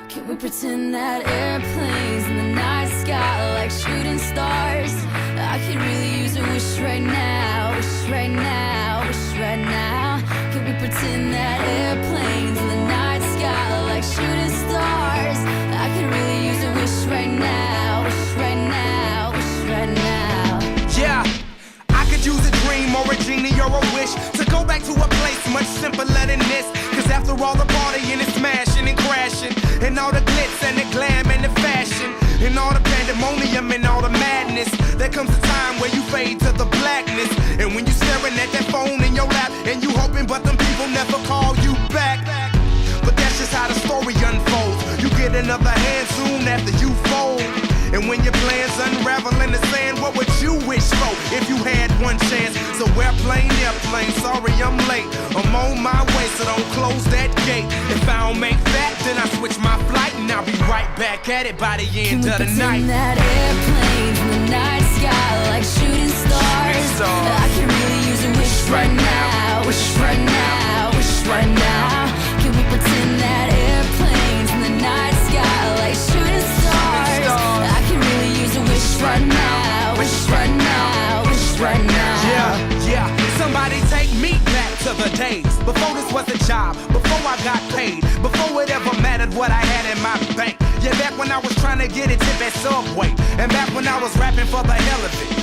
Can we pretend that airplanes in the night sky like shooting stars? I could really use a wish right now, wish right now, wish right now. Can we pretend that airplanes in the night sky like shooting stars? I could really use a wish right now, wish right now, wish right now. Yeah, I could use a dream or a genie or a wish to go back to a place much simpler than this. Cause after all the partying and smashing and crashing, and all the glitz and the glam and the fashion, and all the pandemonium and all the madness, there comes a time where you fade to the blackness. And when you're staring at that phone in your lap, and you hoping but them people never call you back. But that's just how the story unfolds. You get another hand soon after you fold. And when your plans unravel in the sand, what would you wish for if you had one chance? So airplane, sorry I'm late. I'm on my way, so don't close that gate. If I don't make that, then I switch my flight, and I'll be right back at it by the end of the night. Can we pretend that airplanes in the night sky like shooting stars? I could really use a wish right now, wish right now, wish right now. Can we pretend that airplanes in the night sky like shooting stars? I could really use a wish right now, wish right now, wish right now. Yeah, somebody take me back to the days before this was a job, before I got paid, before it ever mattered what I had in my bank. Yeah, back when I was trying to get a tip at Subway, and back when I was rapping for the hell of it.